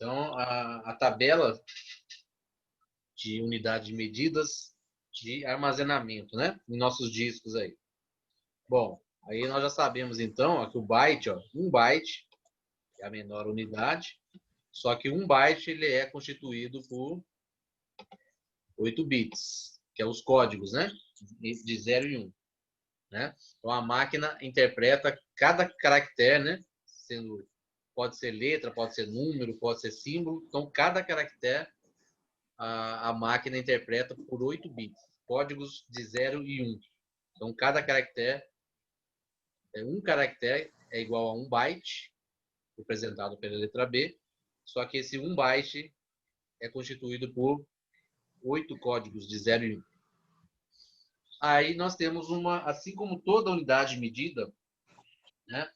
Então, a tabela de unidade de medidas de armazenamento, né? Em nossos discos aí. Bom, aí nós já sabemos então ó, que o byte, ó, 1 byte é a menor unidade, só que 1 byte ele é constituído por 8 bits, que é os códigos, né? De 0 e 1. Né? Então a máquina interpreta cada caractere, né? Pode ser letra, pode ser número, pode ser símbolo. Então cada caractere a máquina interpreta por 8 bits, códigos de 0 e 1. Então cada caractere, um caractere é igual a 1 byte, representado pela letra B, só que esse 1 byte é constituído por 8 códigos de 0 e 1. Aí nós temos assim como toda unidade de medida, né,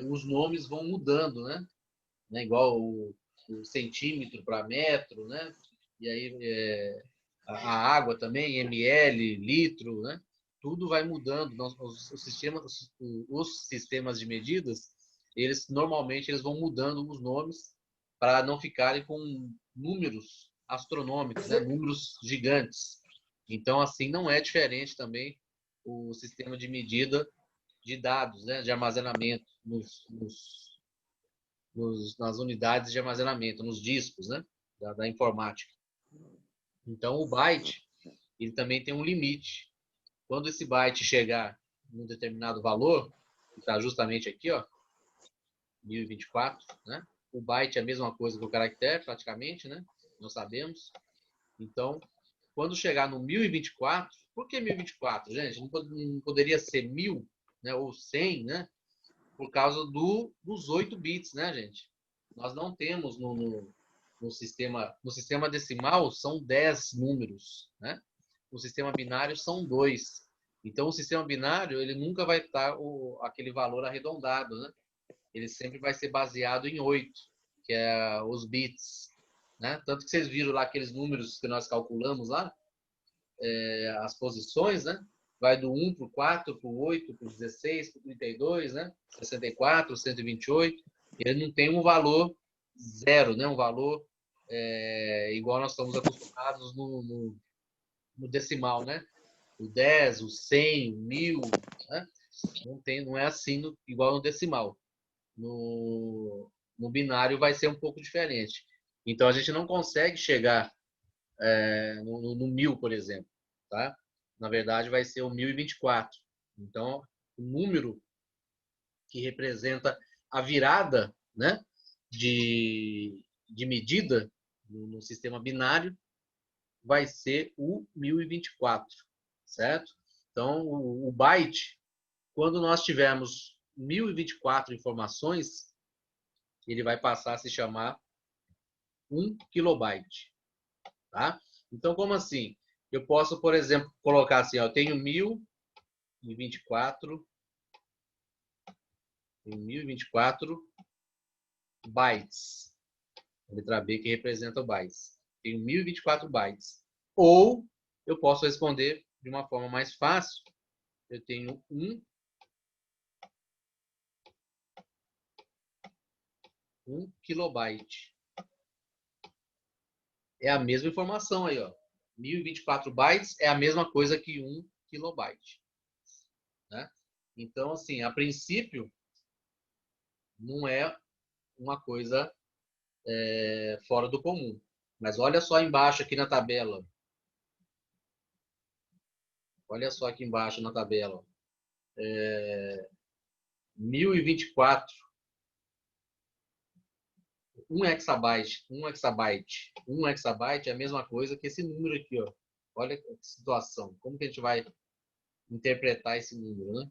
os nomes vão mudando, né? Igual o centímetro para metro, né? E aí a água também, ml, litro, né? Tudo vai mudando. Os sistemas de medidas, normalmente eles vão mudando os nomes para não ficarem com números astronômicos, né? Números gigantes. Então, assim, não é diferente também o sistema de medida de dados, né? De armazenamento nas unidades de armazenamento, nos discos, né? Da informática. Então, o byte ele também tem um limite. Quando esse byte chegar em um determinado valor, que está justamente aqui, ó, 1024, né? O byte é a mesma coisa que o caractere, praticamente, né? Nós sabemos. Então, quando chegar no 1024, por que 1024, gente? Não poderia ser 1000, né? Ou 100, né? Por causa dos 8 bits, né, gente? Nós não temos no sistema decimal, são 10 números, né? No sistema binário, são 2. Então, o sistema binário, ele nunca vai estar aquele valor arredondado, né? Ele sempre vai ser baseado em 8, que é os bits, né? Tanto que vocês viram lá aqueles números que nós calculamos lá, as posições, né? Vai do 1 para o 4, para o 8, para o 16, para o 32, né? 64, 128. Ele não tem um valor zero, né? Um valor igual nós estamos acostumados no decimal, né? O 10, o 100, o 1000, né? Não é assim igual no decimal. No binário vai ser um pouco diferente. Então a gente não consegue chegar no 1000, por exemplo. Tá? Na verdade, vai ser o 1024. Então, o número que representa a virada, né, de medida no sistema binário vai ser o 1024, certo? Então, o byte, quando nós tivermos 1024 informações, ele vai passar a se chamar 1 kilobyte. Tá? Então, como assim? Eu posso, por exemplo, colocar assim, ó, eu tenho 1024 bytes. A letra B que representa o bytes. Tenho 1024 bytes. Ou eu posso responder de uma forma mais fácil. Eu tenho 1 kilobyte. É a mesma informação aí, ó. 1024 bytes é a mesma coisa que 1 kilobyte. Né? Então, assim, a princípio, não é uma coisa fora do comum. Mas olha só embaixo aqui na tabela. Olha só aqui embaixo na tabela. 1024. 1 exabyte. 1 exabyte é a mesma coisa que esse número aqui, ó. Olha que situação. Como que a gente vai interpretar esse número, né?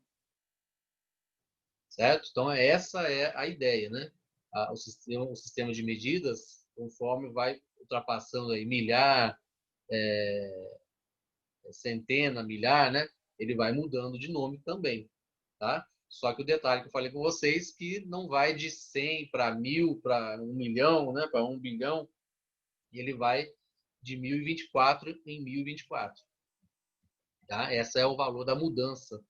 Certo? Então, essa é a ideia, né? O sistema de medidas, conforme vai ultrapassando aí milhar, centena, milhar, né? Ele vai mudando de nome também, tá? Só que o detalhe que eu falei com vocês que não vai de 100 para 1000, para 1 milhão, né? Para 1 bilhão. E ele vai de 1024 em 1024. Tá? Esse é o valor da mudança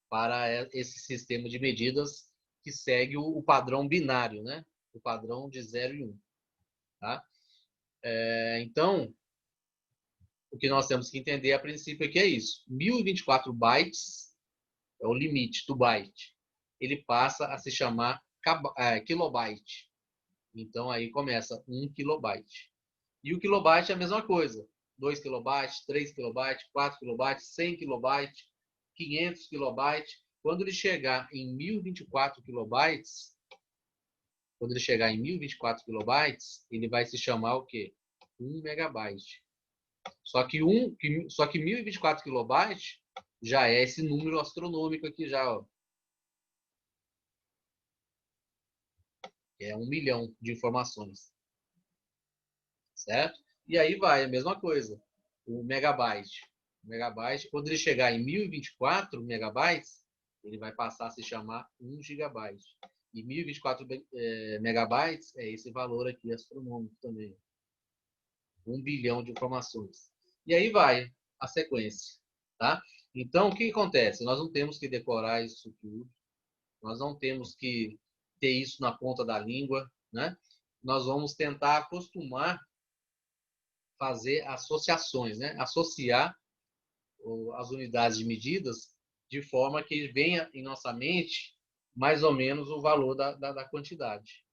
para esse sistema de medidas que segue o padrão binário, né? O padrão de 0 e 1. tá? Então, o que nós temos que entender a princípio aqui é isso. 1024 bytes é o limite do byte. Ele passa a se chamar kilobyte. Então, aí começa 1 kilobyte. E o kilobyte é a mesma coisa. 2 kilobytes, 3 kilobytes, 4 kilobytes, 100 kilobytes, 500 kilobytes. Quando ele chegar em 1024 kilobytes, ele vai se chamar o quê? 1 megabyte. Só que 1024 kilobytes já é esse número astronômico aqui já, ó. É 1 milhão de informações. Certo? E aí vai a mesma coisa. O megabyte. Quando ele chegar em 1024 megabytes, ele vai passar a se chamar 1 gigabyte. E 1024 megabytes é esse valor aqui astronômico também. 1 bilhão de informações. E aí vai a sequência. Tá? Então, o que acontece? Nós não temos que decorar isso tudo. Nós não temos que ter isso na ponta da língua. Né? Nós vamos tentar acostumar fazer associações, né? Associar as unidades de medidas de forma que venha em nossa mente mais ou menos o valor da quantidade.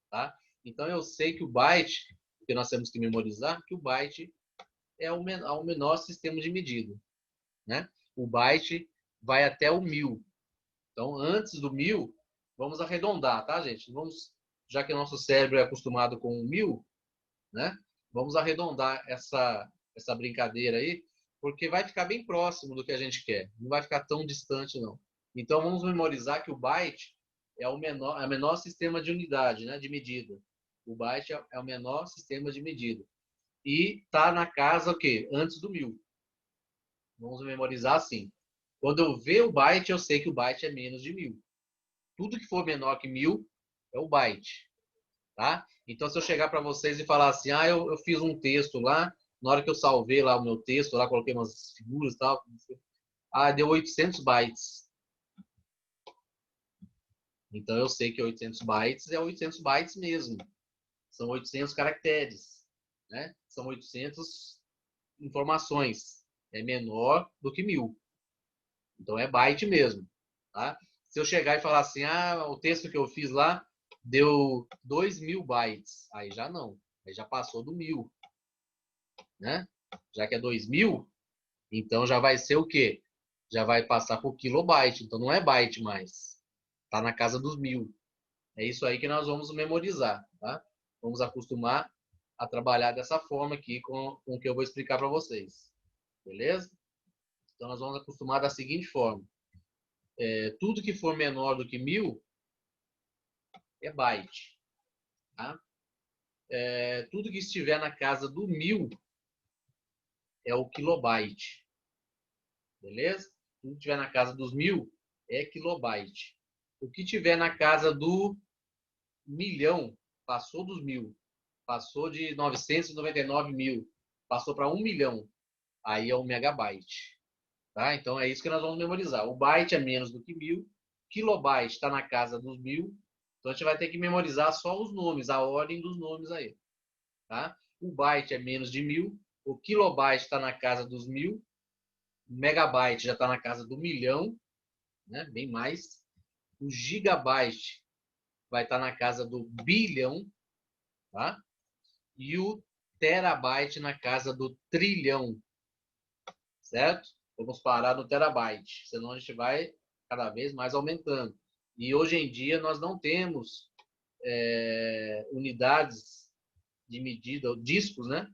Tá? Então, eu sei que o byte, que nós temos que memorizar, que o byte é o menor sistema de medida. Né? O byte vai até o 1000. Então, antes do 1000, vamos arredondar, tá, gente? Já que o nosso cérebro é acostumado com o 1000, né? Vamos arredondar essa brincadeira aí, porque vai ficar bem próximo do que a gente quer. Não vai ficar tão distante, não. Então, vamos memorizar que o byte é o menor sistema de unidade, né, de medida. O byte é o menor sistema de medida. E está na casa, o quê? Antes do 1000. Vamos memorizar assim. Quando eu ver o byte, eu sei que o byte é menos de 1000. Tudo que for menor que 1000 é o byte. Tá? Então, se eu chegar para vocês e falar assim, eu fiz um texto lá, na hora que eu salvei lá o meu texto, lá coloquei umas figuras e tal, deu 800 bytes. Então, eu sei que 800 bytes é 800 bytes mesmo. São 800 caracteres, né? São 800 informações. É menor do que 1000. Então, é byte mesmo, tá? Se eu chegar e falar assim, o texto que eu fiz lá deu 2000 bytes, aí já não. Aí já passou do 1000. Né? Já que é 2000, então já vai ser o quê? Já vai passar por kilobyte, então não é byte mais. Está na casa dos 1000. É isso aí que nós vamos memorizar, tá? Vamos acostumar a trabalhar dessa forma aqui com o que eu vou explicar para vocês. Beleza? Então nós vamos acostumar da seguinte forma. Tudo que for menor do que 1000 é byte. Tá? Tudo que estiver na casa do 1000 é o kilobyte. Beleza? Tudo que estiver na casa dos 1000 é kilobyte. O que tiver na casa do milhão, passou dos 1000, passou de 999 mil, passou para 1 milhão, aí é um megabyte. Tá? Então é isso que nós vamos memorizar. O byte é menos do que 1000, kilobyte está na casa dos 1000, então a gente vai ter que memorizar só os nomes, a ordem dos nomes aí. Tá? O byte é menos de 1000, o kilobyte está na casa dos 1000, o megabyte já está na casa do milhão, né? Bem mais. O gigabyte vai estar na casa do bilhão, tá? E o terabyte na casa do trilhão, certo? Vamos parar no terabyte, senão a gente vai cada vez mais aumentando. E hoje em dia nós não temos unidades de medida, discos, né?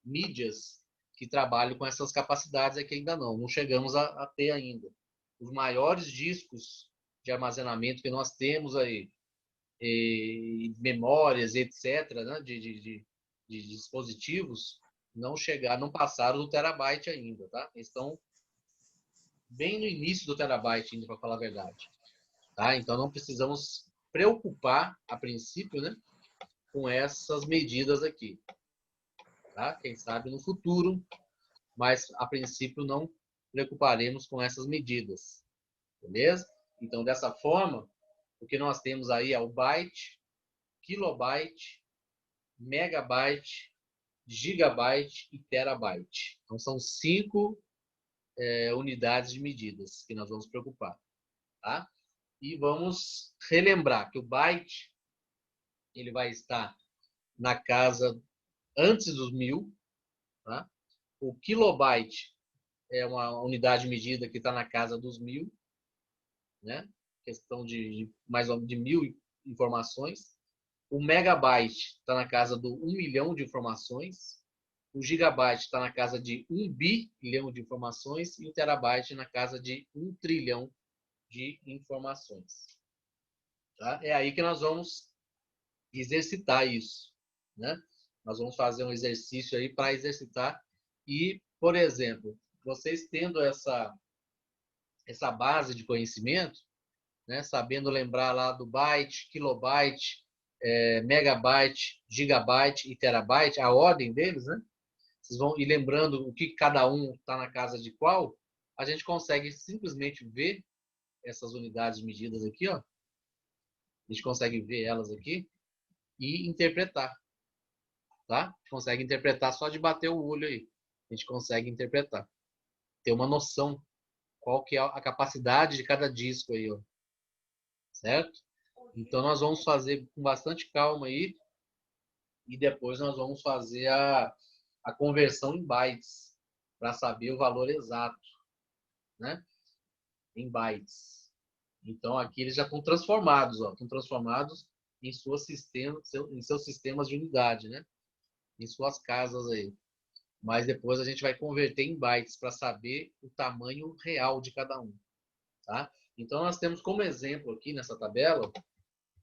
Mídias que trabalham com essas capacidades aqui ainda não chegamos a ter ainda. Os maiores discos de armazenamento que nós temos aí, memórias, etc., né, de dispositivos, não passaram do terabyte ainda, tá? Estão bem no início do terabyte ainda, para falar a verdade. Tá? Então, não precisamos preocupar, a princípio, né, com essas medidas aqui. Tá? Quem sabe no futuro, mas, a princípio, não preocuparemos com essas medidas. Beleza? Então, dessa forma, o que nós temos aí é o byte, kilobyte, megabyte, gigabyte e terabyte. Então, são 5 unidades de medidas que nós vamos preocupar. Tá? E vamos relembrar que o byte ele vai estar na casa antes dos 1000. Tá? O kilobyte é uma unidade de medida que está na casa dos 1000. Né? Questão de mais ou menos de 1000 informações. O megabyte está na casa do 1 milhão de informações. O gigabyte está na casa de 1 bilhão de informações. E o terabyte na casa de 1 trilhão de informações. Tá? É aí que nós vamos exercitar isso. Né? Nós vamos fazer um exercício aí para exercitar. E, por exemplo, vocês tendo essa base de conhecimento, né? Sabendo lembrar lá do byte, kilobyte, megabyte, gigabyte e terabyte, a ordem deles, né? Vocês vão ir lembrando o que cada um está na casa de qual, a gente consegue simplesmente ver essas unidades medidas aqui, ó. A gente consegue ver elas aqui e interpretar, tá? A gente consegue interpretar só de bater o olho aí. A gente consegue interpretar. Ter uma noção qual que é a capacidade de cada disco aí, ó. Certo? Então, nós vamos fazer com bastante calma aí e depois nós vamos fazer a conversão em bytes para saber o valor exato, né? Em bytes. Então, aqui eles já estão transformados, ó, estão transformados em seus sistemas de unidade, né? Em suas casas aí. Mas depois a gente vai converter em bytes para saber o tamanho real de cada um, tá? Então, nós temos como exemplo aqui nessa tabela,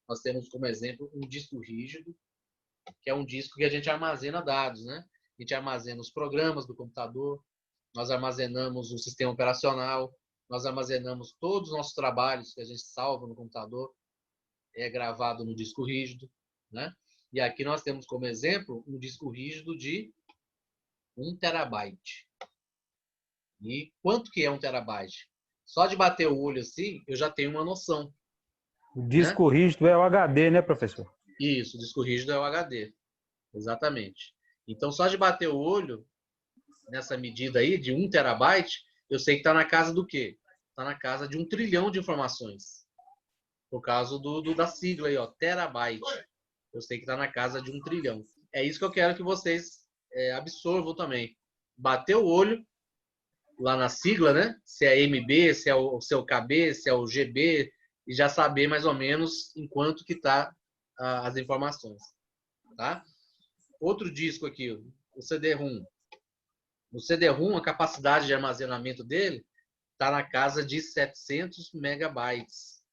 nós temos como exemplo um disco rígido, que é um disco que a gente armazena dados, né? A gente armazena os programas do computador, nós armazenamos o sistema operacional, nós armazenamos todos os nossos trabalhos que a gente salva no computador, é gravado no disco rígido, né? E aqui nós temos como exemplo um disco rígido de 1 terabyte. E quanto que é 1 terabyte? Só de bater o olho assim, eu já tenho uma noção. O disco rígido é o HD, né, professor? Isso, o disco rígido é o HD. Exatamente. Então, só de bater o olho nessa medida aí de 1 terabyte, eu sei que está na casa do quê? Está na casa de 1 trilhão de informações. Por causa da sigla aí, ó, terabyte. Eu sei que está na casa de 1 trilhão. É isso que eu quero que vocês absorvam também. Bater o olho lá na sigla, né? Se é MB, se é o seu KB, se é o GB, e já saber mais ou menos em quanto que está as informações. Tá? Outro disco aqui, o CD-ROM. O CD-ROM, a capacidade de armazenamento dele está na casa de 700 megabytes.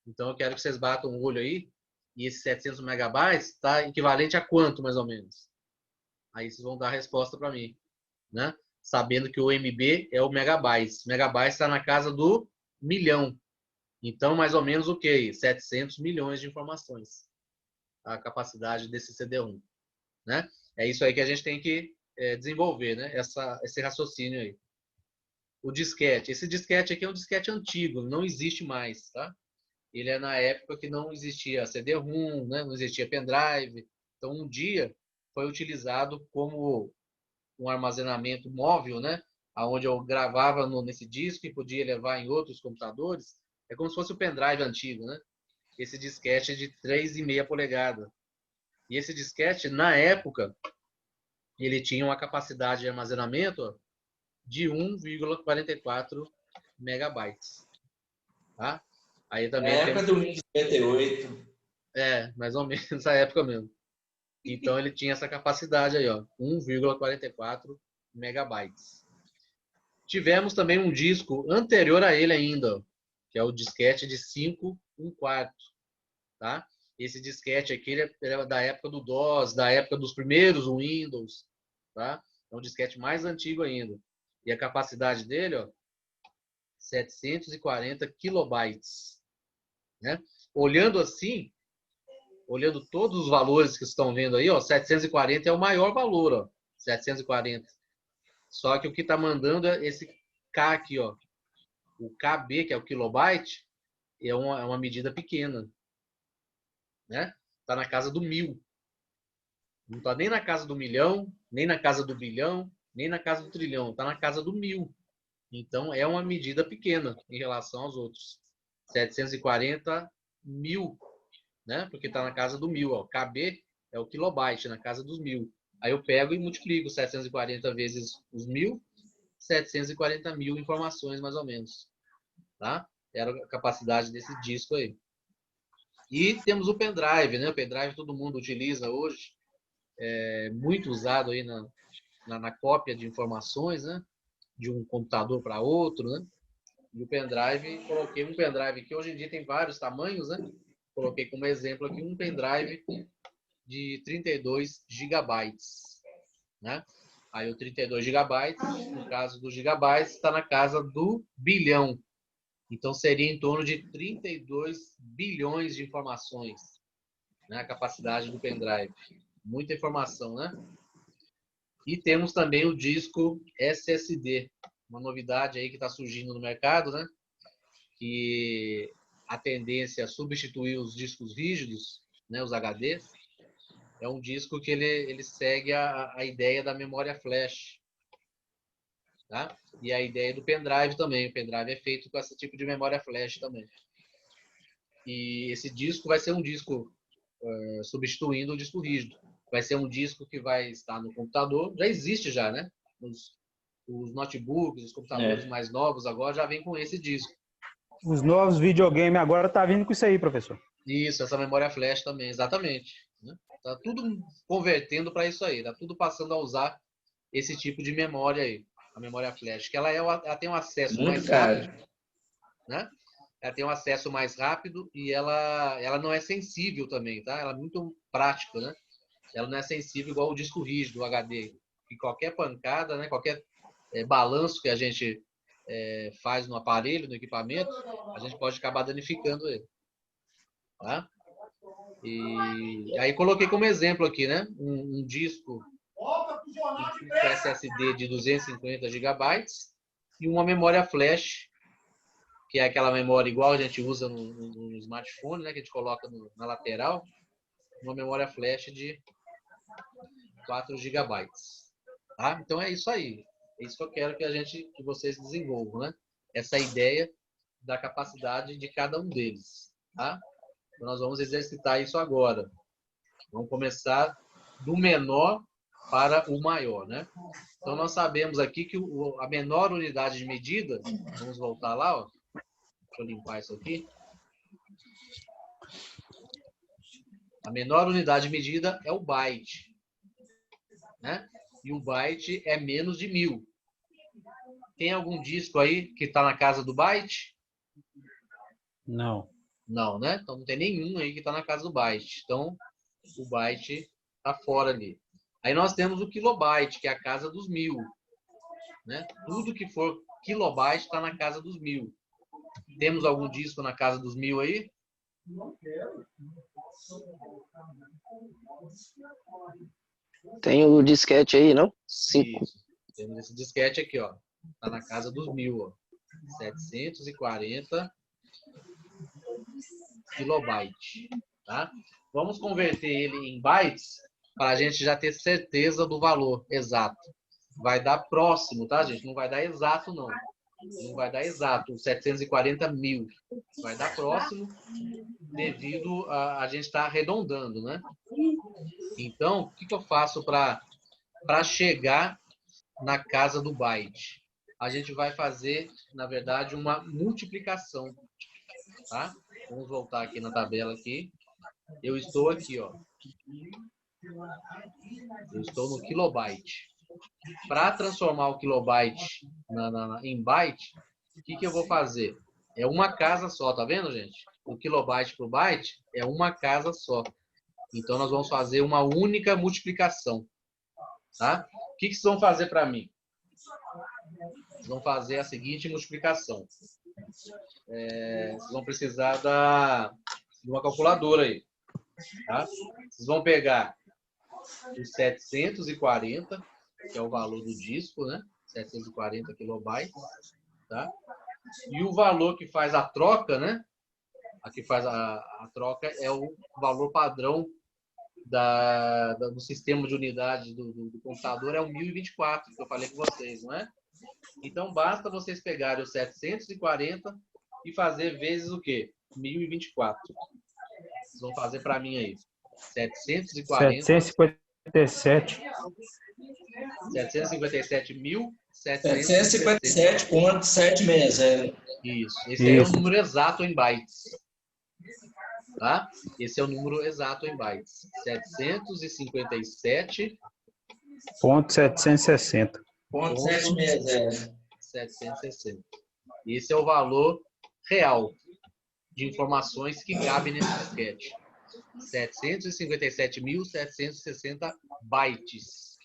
Então, eu quero que vocês batam o olho aí. E esses 700 megabytes está equivalente a quanto, mais ou menos? Aí vocês vão dar a resposta para mim. Né? Sabendo que o MB é o megabytes. Megabytes está na casa do milhão. Então, mais ou menos o quê? 700 milhões de informações. A capacidade desse CD-ROM. Né? É isso aí que a gente tem que desenvolver, né? Esse raciocínio aí. O disquete. Esse disquete aqui é um disquete antigo, não existe mais, tá? Ele é na época que não existia CD-ROM, né? Não existia pendrive. Então, um dia foi utilizado como um armazenamento móvel, né? Onde eu gravava nesse disco e podia levar em outros computadores. É como se fosse o pendrive antigo, né? Esse disquete é de 3,5 polegadas. E esse disquete, na época, ele tinha uma capacidade de armazenamento de 1,44 megabytes. Tá? Aí também Na época do Windows 98. mais ou menos nessa época mesmo. Então ele tinha essa capacidade aí, ó, 1,44 megabytes. Tivemos também um disco anterior a ele ainda, ó, que é o disquete de 5,1/4. Tá? Esse disquete aqui ele é da época do DOS, da época dos primeiros Windows. Tá? É um disquete mais antigo ainda. E a capacidade dele, ó, 740 kilobytes. Né? Olhando assim, olhando todos os valores que estão vendo aí, ó, 740 é o maior valor, ó, 740. Só que o que está mandando é esse K aqui, ó, o KB, que é o kilobyte, é uma medida pequena, né? Está na casa do 1000. Não está nem na casa do milhão, nem na casa do bilhão, nem na casa do trilhão. Está na casa do 1000. Então, é uma medida pequena em relação aos outros. 740 mil, né? Porque está na casa do 1000. Ó. KB é o kilobyte, na casa dos 1000. Aí eu pego e multiplico 740 vezes os 1000, 740 mil informações, mais ou menos. Tá? Era a capacidade desse disco aí. E temos o pendrive, né? O pendrive todo mundo utiliza hoje. É muito usado aí na cópia de informações, né? De um computador para outro, né? E o pendrive, coloquei um pendrive que hoje em dia tem vários tamanhos, né? Coloquei como exemplo aqui um pendrive de 32 gigabytes, né? Aí o 32 gigabytes, no caso do gigabytes, está na casa do bilhão. Então seria em torno de 32 bilhões de informações, né? A capacidade do pendrive. Muita informação, né? E temos também o disco SSD, uma novidade aí que está surgindo no mercado, né? Que a tendência a substituir os discos rígidos, né? Os HDs, é um disco que ele segue a ideia da memória flash, tá? E a ideia do pendrive também. O pendrive é feito com esse tipo de memória flash também. E esse disco vai ser um disco substituindo o disco rígido. Vai ser um disco que vai estar no computador. Já existe já, né? Os notebooks, os computadores mais novos agora já vêm com esse disco. Os novos videogames agora tá vindo com isso aí, professor. Isso, essa memória flash também, exatamente. Né? Tá tudo convertendo para isso aí. Tá tudo passando a usar esse tipo de memória aí, a memória flash, que ela tem um acesso Muito mais caro. rápido, né? Ela tem um acesso mais rápido e ela não é sensível também, tá? Ela é muito prática, né? Ela não é sensível igual o disco rígido, o HD. E qualquer pancada, né? Qualquer balanço que a gente faz no aparelho, no equipamento, a gente pode acabar danificando ele. Tá? E aí coloquei como exemplo aqui, né? Um disco SSD de 250 gigabytes e uma memória flash, que é aquela memória igual a gente usa no smartphone, né? Que a gente coloca na lateral, uma memória flash de 4 gigabytes. Tá? Então é isso aí. É isso que eu quero que vocês desenvolvam, né? Essa ideia da capacidade de cada um deles. Tá? Então nós vamos exercitar isso agora. Vamos começar do menor para o maior, né? Então nós sabemos aqui que a menor unidade de medida, vamos voltar lá, ó. Deixa eu limpar isso aqui. A menor unidade de medida é o byte, né? E o byte é menos de 1000. Tem algum disco aí que está na casa do byte? Não. Não, né? Então não tem nenhum aí que está na casa do byte. Então o byte está fora ali. Aí nós temos o kilobyte, que é a casa dos 1000. Né? Tudo que for kilobyte está na casa dos 1000. Temos algum disco na casa dos 1000 aí? Tem o disquete aí, não? 5. Isso. Temos esse disquete aqui, ó. Está na casa dos 1000, ó. 740 kilobyte, tá? Vamos converter ele em bytes para a gente já ter certeza do valor exato. Vai dar próximo, tá, gente? Não vai dar exato, não. Não vai dar exato, 740 mil. Vai dar próximo devido a gente estar arredondando, né? Então, o que eu faço para chegar na casa do byte? A gente vai fazer, na verdade, uma multiplicação, tá? Vamos voltar aqui na tabela aqui. Eu estou aqui, ó. Eu estou no kilobyte. Para transformar o kilobyte em byte, o que eu vou fazer? É uma casa só, tá vendo, gente? O kilobyte para o byte é uma casa só. Então, nós vamos fazer uma única multiplicação. Tá? O que vocês vão fazer para mim? Vocês vão fazer a seguinte multiplicação. Vocês vão precisar de uma calculadora aí. Tá? Vocês vão pegar os 740, que é o valor do disco, né? 740 kilobytes, tá? E o valor que faz a troca, né? A que faz a troca é o valor padrão do sistema de unidade do computador é o 1024, que eu falei com vocês, não é? Então, basta vocês pegarem o 740 e fazer vezes o quê? 1024. Vocês vão fazer para mim aí. 740. 757. 757.760. 757,760. Isso. Esse aí é o número exato em bytes. Tá? Esse é o número exato em bytes. 757. Ponto 760. Ponto 760. 760. Esse é o valor real de informações que cabem nesse disquete. 757.760 bytes.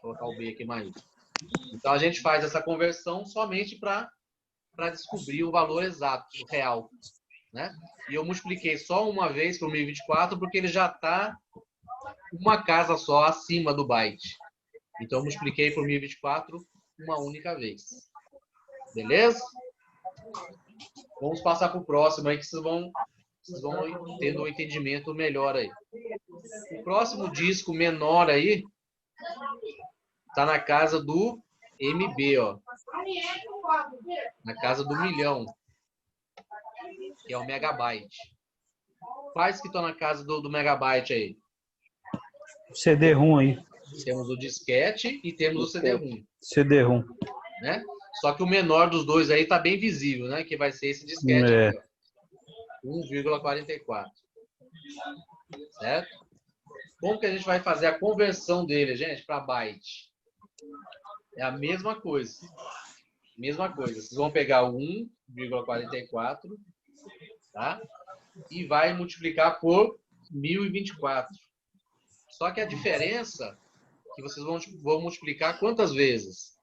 Vou colocar o B aqui mais. Então, a gente faz essa conversão somente para descobrir o valor exato, o real. Né? E eu multipliquei só uma vez por 1024 porque ele já está uma casa só acima do byte. Então, eu multipliquei por 1024 uma única vez. Beleza? Vamos passar para o próximo aí que vocês vão tendo um entendimento melhor aí. O próximo disco menor aí está na casa do MB, ó. Na casa do 1.000.000, que é o megabyte. Quais que estão na casa do megabyte aí? CD-ROM aí. Temos o disquete e temos o CD-ROM. CD-ROM. Né? Só que o menor dos dois aí está bem visível, né? Que vai ser esse disquete aqui, ó. 1,44. Certo? Como que a gente vai fazer a conversão dele, gente, para byte? É a mesma coisa. Mesma coisa. Vocês vão pegar o 1,44, tá? E vai multiplicar por 1024. Só que a diferença é que vocês vão multiplicar quantas vezes?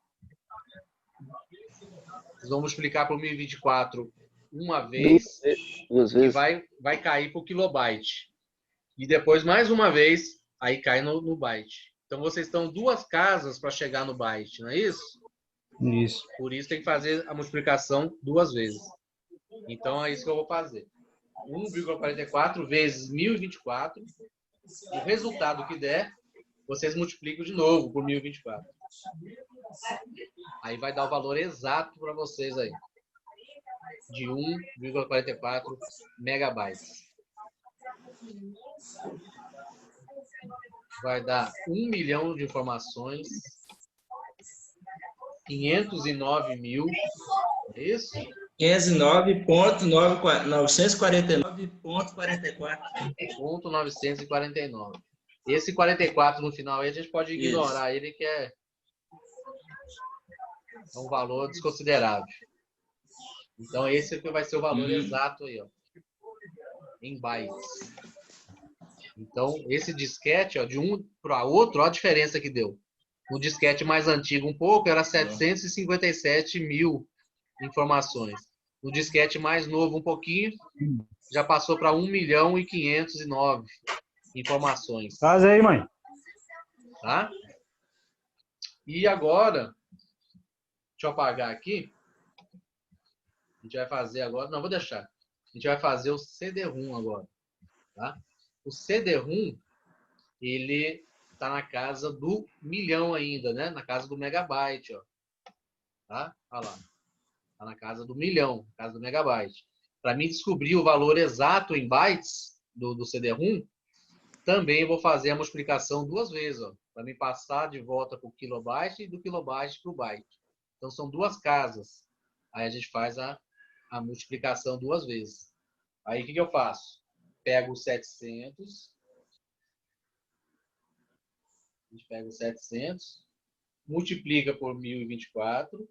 Vocês vão multiplicar por 1024 uma vez, Duas e vezes. vai cair para o kilobyte. E depois, mais uma vez, aí cai no byte. Então, vocês estão duas casas para chegar no byte, não é isso? Isso. Por isso, tem que fazer a multiplicação duas vezes. Então, é isso que eu vou fazer. 1,44 vezes 1024. O resultado que der, vocês multiplicam de novo por 1024. Aí vai dar o valor exato para vocês aí. De 1,44 megabytes. Vai dar 1.000.000 de informações. 509.000. É isso? 509.949.44. Esse 44 no final aí a gente pode ignorar ele, que é um valor desconsiderável. Então esse aqui vai ser o valor exato aí, ó, em bytes. Então esse disquete, ó, de um para outro, ó a diferença que deu. O disquete mais antigo um pouco era 757.000 informações. O disquete mais novo um pouquinho já passou para 1.509.000 informações. Faz aí, mãe. Tá? E agora, deixa eu apagar aqui. A gente vai fazer agora, não, vou deixar. A gente vai fazer o CD-ROM agora. Tá? O CD-ROM, ele está na casa do 1.000.000 ainda, né? Na casa do megabyte, ó. Tá? Olha lá. Está na casa do 1.000.000, na casa do megabyte. Para mim descobrir o valor exato em bytes do CD-ROM, também vou fazer a multiplicação duas vezes, ó. Para me passar de volta para o kilobyte e do kilobyte para o byte. Então são duas casas. Aí a gente faz a multiplicação duas vezes. Aí o que eu faço? Pego os 700. A gente pega os 700, multiplica por 1024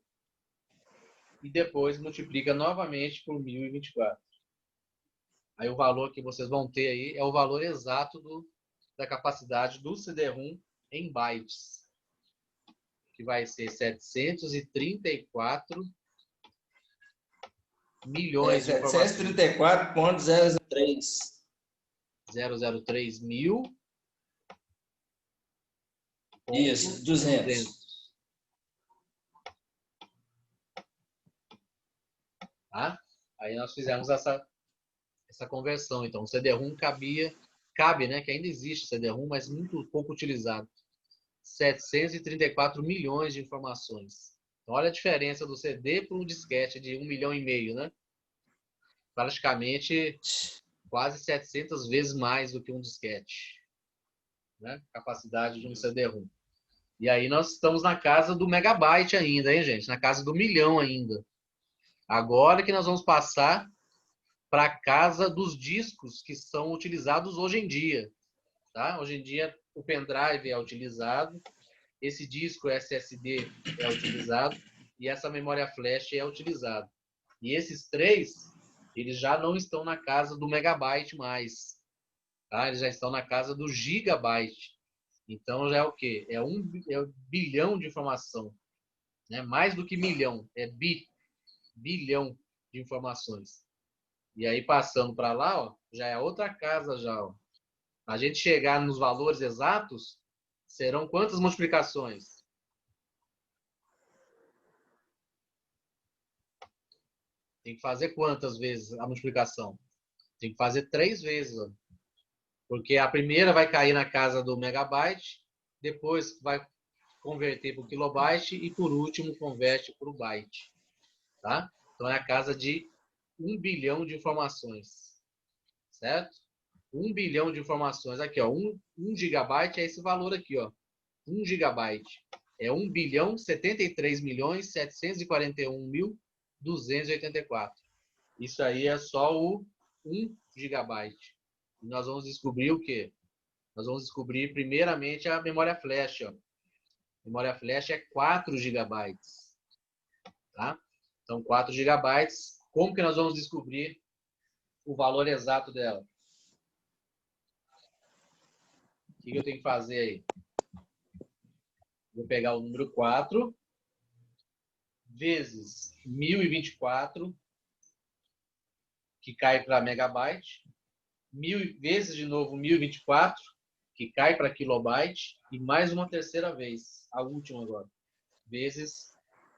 e depois multiplica novamente por 1024. Aí o valor que vocês vão ter aí é o valor exato da capacidade do CD-ROM em bytes, que vai ser 734 milhões de informações. 734.003. 003 mil. Isso, 200. Tá? Aí nós fizemos essa conversão. Então, o CD-ROM cabe, né? Que ainda existe CD-ROM, mas muito pouco utilizado. 734 milhões de informações. Então, olha a diferença do CD para um disquete de 1,5 milhão, né? Praticamente quase 700 vezes mais do que um disquete, né? Capacidade de um CD-ROM. E aí nós estamos na casa do megabyte ainda, hein, gente? Na casa do 1 milhão ainda. Agora que nós vamos passar para a casa dos discos que são utilizados hoje em dia, tá? Hoje em dia o pendrive é utilizado, esse disco SSD é utilizado e essa memória flash é utilizada. E esses três, eles já não estão na casa do megabyte mais, tá? Eles já estão na casa do gigabyte. Então já é o quê? É um bilhão de informação, né? Mais do que milhão, é bilhão de informações. E aí passando para lá, ó, já é outra casa já, ó. A gente chegar nos valores exatos, serão quantas multiplicações? Tem que fazer quantas vezes a multiplicação? Tem que fazer 3 vezes, ó. Porque a primeira vai cair na casa do megabyte, depois vai converter para o kilobyte e por último converte para o byte, tá? Então é a casa de 1 bilhão de informações, certo? 1 bilhão de informações. Aqui, ó, 1 gigabyte é esse valor aqui, ó. 1 gigabyte é 1 bilhão 73 milhões 741 mil 284. Isso aí é só o 1 gigabyte. E nós vamos descobrir o quê? Nós vamos descobrir primeiramente a memória flash, ó. Memória flash é 4 gigabytes, tá? Então 4 gigabytes. Como que nós vamos descobrir o valor exato dela? O que eu tenho que fazer aí? Vou pegar o número 4 vezes 1024, que cai para megabyte, vezes de novo 1024, que cai para kilobyte, e mais uma terceira vez, a última agora, vezes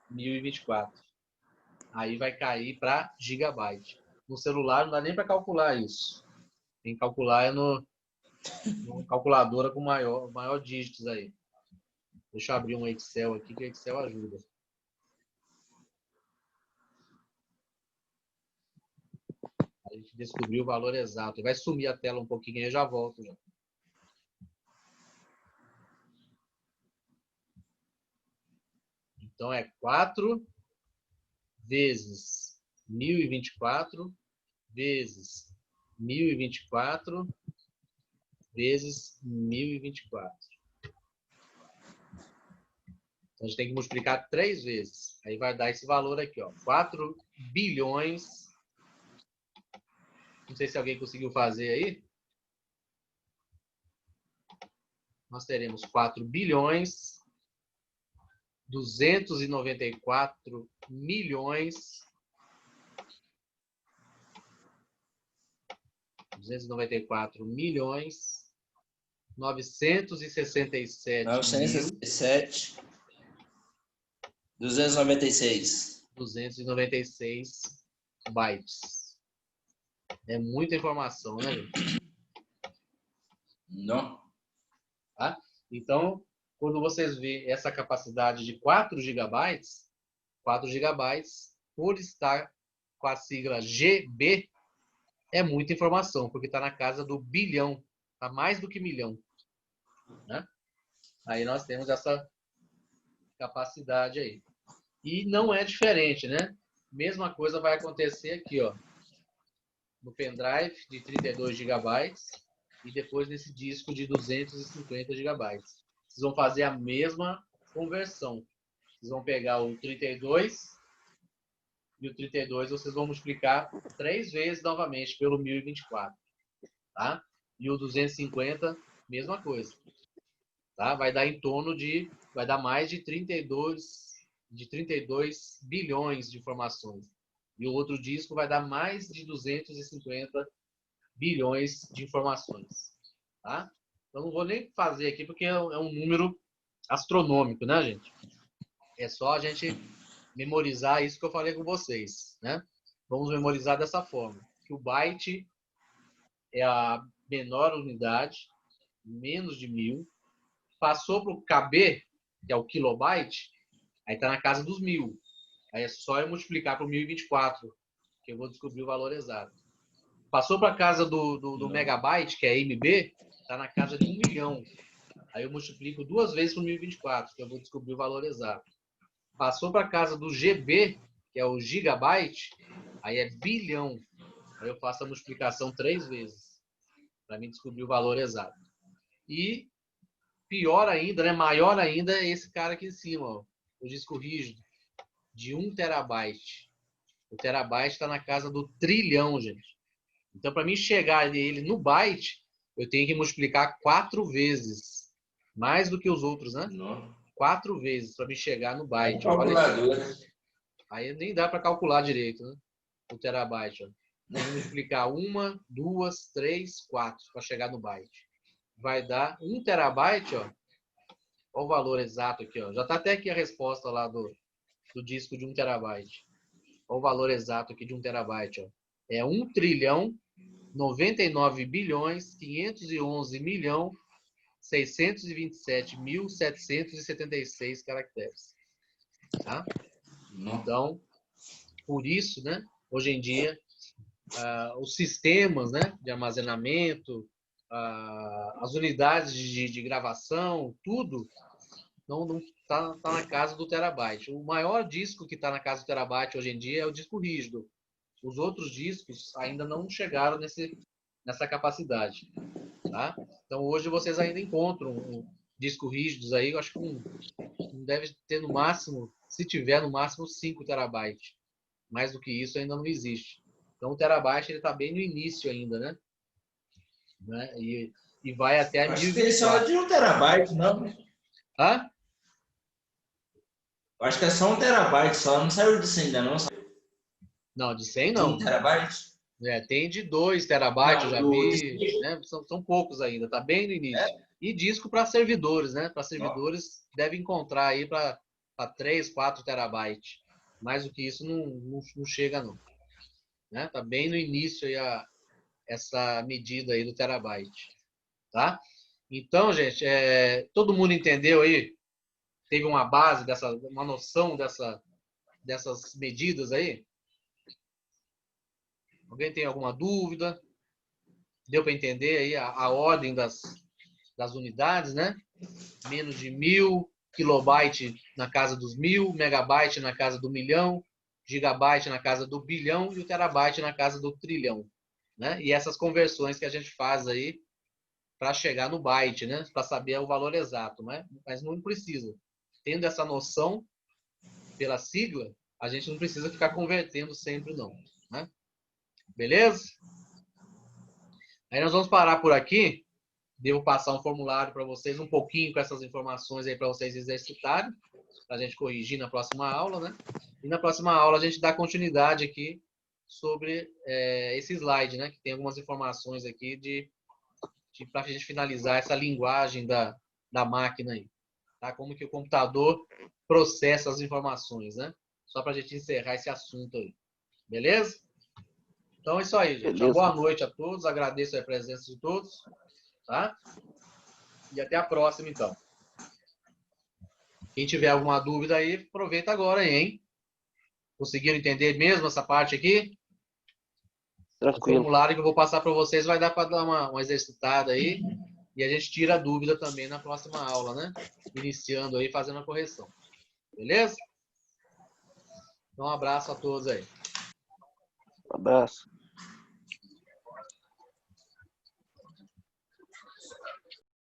1024. Aí vai cair para gigabyte. No celular não dá nem para calcular isso. Tem que calcular no calculadora com maior dígitos aí. Deixa eu abrir um Excel aqui, que o Excel ajuda. A gente descobriu o valor exato. Vai sumir a tela um pouquinho e eu já volto. Já. Então é 4 vezes 1024 vezes 1024 vezes 1024. Então a gente tem que multiplicar 3 vezes. Aí vai dar esse valor aqui, ó. 4 bilhões. Não sei se alguém conseguiu fazer aí. Nós teremos 4 bilhões 294 milhões 967 967 296 296 bytes. É muita informação, né, gente? Não. Tá? Então, quando vocês vê essa capacidade de 4 gigabytes, por estar com a sigla GB, é muita informação, porque está na casa do bilhão, está mais do que milhão. Né? Aí nós temos essa capacidade aí. E não é diferente, né? Mesma coisa vai acontecer aqui, ó, no pendrive de 32 gigabytes e depois nesse disco de 250 gigabytes. Vocês vão fazer a mesma conversão. Vocês vão pegar o 32 e o 32 vocês vão multiplicar 3 vezes novamente pelo 1024, tá? E o 250, mesma coisa, tá? Vai dar em torno de, vai dar mais de 32 bilhões de informações. E o outro disco vai dar mais de 250 bilhões de informações, tá? Eu não vou nem fazer aqui porque é um número astronômico, né, gente? É só a gente memorizar isso que eu falei com vocês, né? Vamos memorizar dessa forma, que o byte é a menor unidade, menos de 1000. Passou para o KB, que é o kilobyte, aí está na casa dos 1000. Aí é só eu multiplicar por 1024, que eu vou descobrir o valor exato. Passou para a casa do megabyte, que é MB, está na casa de 1 milhão. Aí eu multiplico 2 vezes por 1024, que eu vou descobrir o valor exato. Passou para a casa do GB, que é o gigabyte, aí é bilhão. Aí eu faço a multiplicação 3 vezes, para mim descobrir o valor exato. E pior ainda, né? Maior ainda, é esse cara aqui em cima, ó, o disco rígido, de 1 terabyte. O terabyte está na casa do trilhão, gente. Então, para mim chegar ele no byte, eu tenho que multiplicar 4 vezes. Mais do que os outros, né? Não. 4 vezes para me chegar no byte. Calculadora. Aí nem dá para calcular direito, né? O terabyte. Ó. Tem que multiplicar 1, 2, 3, 4 para chegar no byte. Vai dar 1 terabyte, ó. Olha o valor exato aqui, ó. Já está até aqui a resposta lá do disco de 1 terabyte. Olha o valor exato aqui de 1 terabyte, ó. É 1 trilhão 99 bilhões 511 milhão 627.776 caracteres. Tá? Então, por isso, né, hoje em dia, os sistemas, né, de armazenamento, as unidades de gravação, tudo não está na casa do terabyte. O maior disco que está na casa do terabyte hoje em dia é o disco rígido. Os outros discos ainda não chegaram nessa capacidade. Tá? Então, hoje vocês ainda encontram discos rígidos aí, eu acho que deve ter no máximo, se tiver no máximo 5 terabytes. Mais do que isso ainda não existe. Então, o terabyte está bem no início ainda, né? E vai até a 1024. Acho que é só de 1 terabyte, não? Hã? Acho que é só 1 terabyte só, não saiu disso ainda não. Não, de 100 De não. 1 terabyte? Tem de 2 terabytes, Não, eu já vi. Né? São poucos ainda, tá bem no início. E disco para servidores, né? Para servidores, deve encontrar aí para 3, 4 terabytes. Mais do que isso não chega, não. Né? Tá bem no início aí essa medida aí do terabyte. Tá? Então, gente, todo mundo entendeu aí? Teve uma base, uma noção dessas medidas aí? Alguém tem alguma dúvida? Deu para entender aí a ordem das unidades, né? Menos de 1000, kilobyte na casa dos 1000, megabyte na casa do milhão, gigabyte na casa do bilhão e o terabyte na casa do trilhão, né? E essas conversões que a gente faz aí para chegar no byte, né? Para saber o valor exato, né? Mas não precisa. Tendo essa noção pela sigla, a gente não precisa ficar convertendo sempre, não. Né? Beleza? Aí nós vamos parar por aqui. Devo passar um formulário para vocês, um pouquinho com essas informações aí para vocês exercitarem, para a gente corrigir na próxima aula, né? E na próxima aula a gente dá continuidade aqui sobre esse slide, né? Que tem algumas informações aqui para a gente finalizar essa linguagem da máquina aí. Tá? Como que o computador processa as informações, né? Só para a gente encerrar esse assunto aí. Beleza? Então é isso aí, gente. Uma boa noite a todos. Agradeço a presença de todos. Tá? E até a próxima, então. Quem tiver alguma dúvida aí, aproveita agora aí, hein? Conseguiram entender mesmo essa parte aqui? Tranquilo. O formulário que eu vou passar para vocês vai dar para dar uma exercitada aí. E a gente tira a dúvida também na próxima aula, né? Iniciando aí, fazendo a correção. Beleza? Então, um abraço a todos aí. Um abraço.